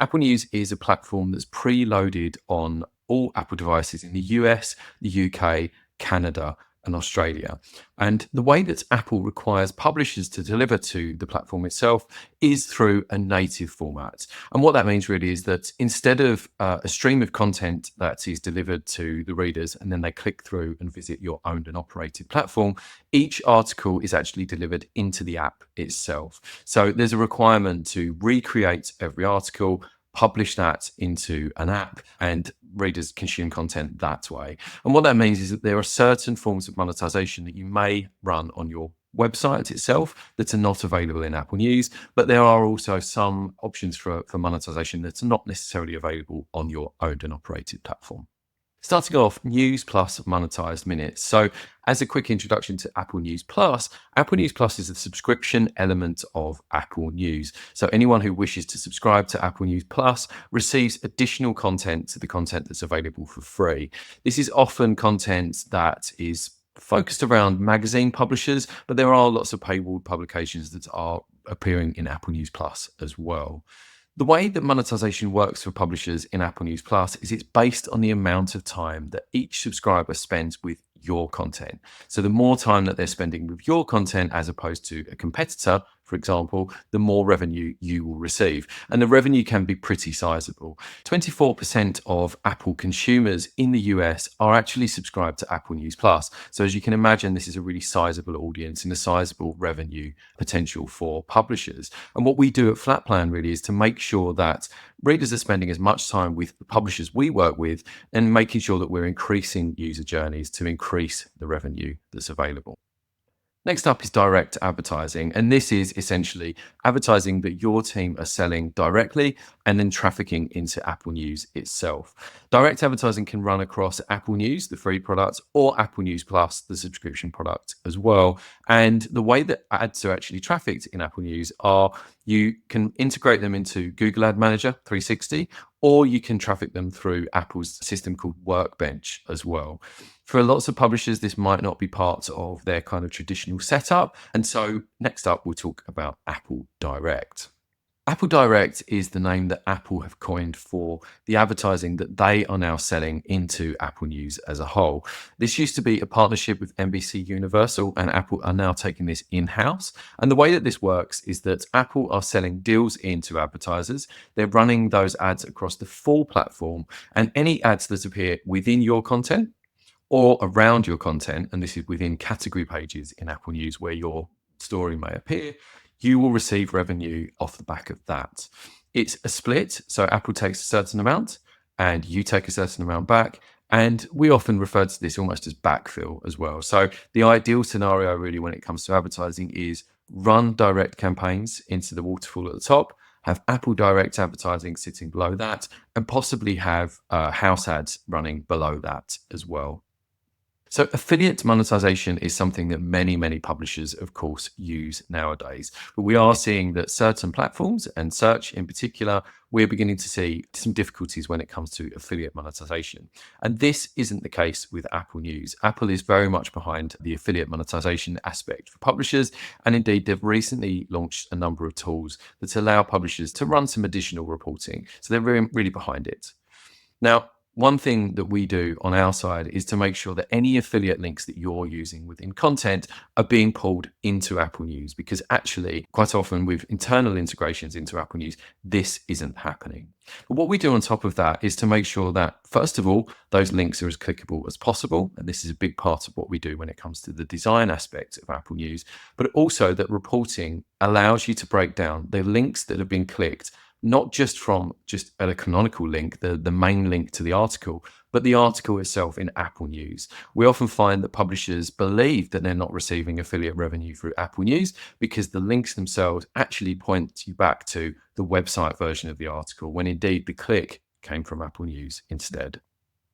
Apple News is a platform that's preloaded on all Apple devices in the US, the UK, Canada, and Australia. And the way that Apple requires publishers to deliver to the platform itself is through a native format. And what that means really is that instead of a stream of content that is delivered to the readers and then they click through and visit your owned and operated platform, each article is actually delivered into the app itself. So there's a requirement to recreate every article, publish that into an app, and readers consume content that way. And what that means is that there are certain forms of monetization that you may run on your website itself that are not available in Apple News, but there are also some options for monetization that's not necessarily available on your owned and operated platform. Starting off, News Plus monetized minutes. So as a quick introduction to Apple News Plus is a subscription element of Apple News. So anyone who wishes to subscribe to Apple News Plus receives additional content to the content that's available for free. This is often content that is focused around magazine publishers, but there are lots of paywalled publications that are appearing in Apple News Plus as well. The way that monetization works for publishers in Apple News Plus is it's based on the amount of time that each subscriber spends with your content. So the more time that they're spending with your content as opposed to a competitor, for example, the more revenue you will receive. And the revenue can be pretty sizable. 24% of Apple consumers in the US are actually subscribed to Apple News Plus. So as you can imagine, this is a really sizable audience and a sizable revenue potential for publishers. And what we do at FlatPlan really is to make sure that readers are spending as much time with the publishers we work with and making sure that we're increasing user journeys to increase the revenue that's available. Next up is direct advertising, and this is essentially advertising that your team are selling directly and then trafficking into Apple News itself. Direct advertising can run across Apple News, the free product, or Apple News Plus, the subscription product as well. And the way that ads are actually trafficked in Apple News are you can integrate them into Google Ad Manager 360, or you can traffic them through Apple's system called Workbench as well. For lots of publishers, this might not be part of their kind of traditional setup. And so next up, we'll talk about Apple Direct. Apple Direct is the name that Apple have coined for the advertising that they are now selling into Apple News as a whole. This used to be a partnership with NBC Universal, and Apple are now taking this in-house. And the way that this works is that Apple are selling deals into advertisers. They're running those ads across the full platform, and any ads that appear within your content or around your content, and this is within category pages in Apple News where your story may appear, you will receive revenue off the back of that. It's a split, so Apple takes a certain amount and you take a certain amount back. And we often refer to this almost as backfill as well. So the ideal scenario really when it comes to advertising is run direct campaigns into the waterfall at the top, have Apple Direct advertising sitting below that, and possibly have house ads running below that as well. So affiliate monetization is something that many, many publishers, of course, use nowadays. But we are seeing that certain platforms and search in particular, we're beginning to see some difficulties when it comes to affiliate monetization. And this isn't the case with Apple News. Apple is very much behind the affiliate monetization aspect for publishers. And indeed, they've recently launched a number of tools that allow publishers to run some additional reporting. So they're really behind it. Now, one thing that we do on our side is to make sure that any affiliate links that you're using within content are being pulled into Apple News, because actually, quite often with internal integrations into Apple News, this isn't happening. But what we do on top of that is to make sure that, first of all, those links are as clickable as possible. And this is a big part of what we do when it comes to the design aspect of Apple News, but also that reporting allows you to break down the links that have been clicked, not just from just a canonical link, the main link to the article, but the article itself in Apple News. We often find that publishers believe that they're not receiving affiliate revenue through Apple News because the links themselves actually point you back to the website version of the article, when indeed the click came from Apple News instead.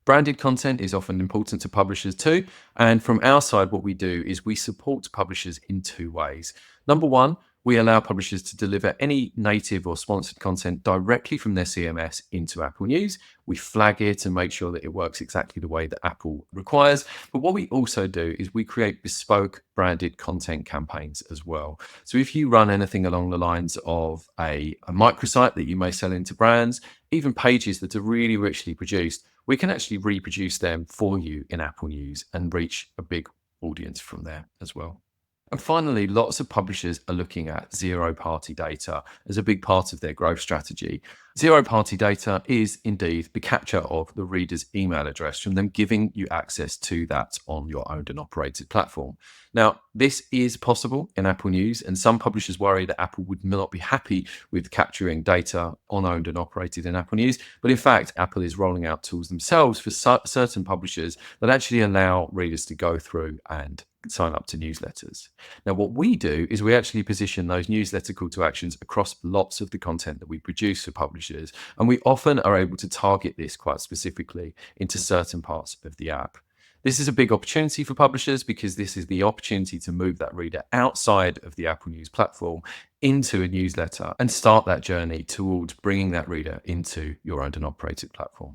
Branded content is often important to publishers too. And from our side, what we do is we support publishers in two ways. Number one, We allow publishers to deliver any native or sponsored content directly from their CMS into Apple News. We flag it and make sure that it works exactly the way that Apple requires. But what we also do is we create bespoke branded content campaigns as well. So if you run anything along the lines of a microsite that you may sell into brands, even pages that are really richly produced, we can actually reproduce them for you in Apple News and reach a big audience from there as well. And finally, lots of publishers are looking at zero party data as a big part of their growth strategy. Zero party data is indeed the capture of the reader's email address from them giving you access to that on your owned and operated platform. Now, this is possible in Apple News, and some publishers worry that Apple would not be happy with capturing data on owned and operated in Apple News. But in fact, Apple is rolling out tools themselves for certain publishers that actually allow readers to go through and sign up to newsletters. Now, what we do is we actually position those newsletter call to actions across lots of the content that we produce for publishers, and we often are able to target this quite specifically into certain parts of the app. This is a big opportunity for publishers because this is the opportunity to move that reader outside of the Apple News platform into a newsletter and start that journey towards bringing that reader into your owned and operated platform.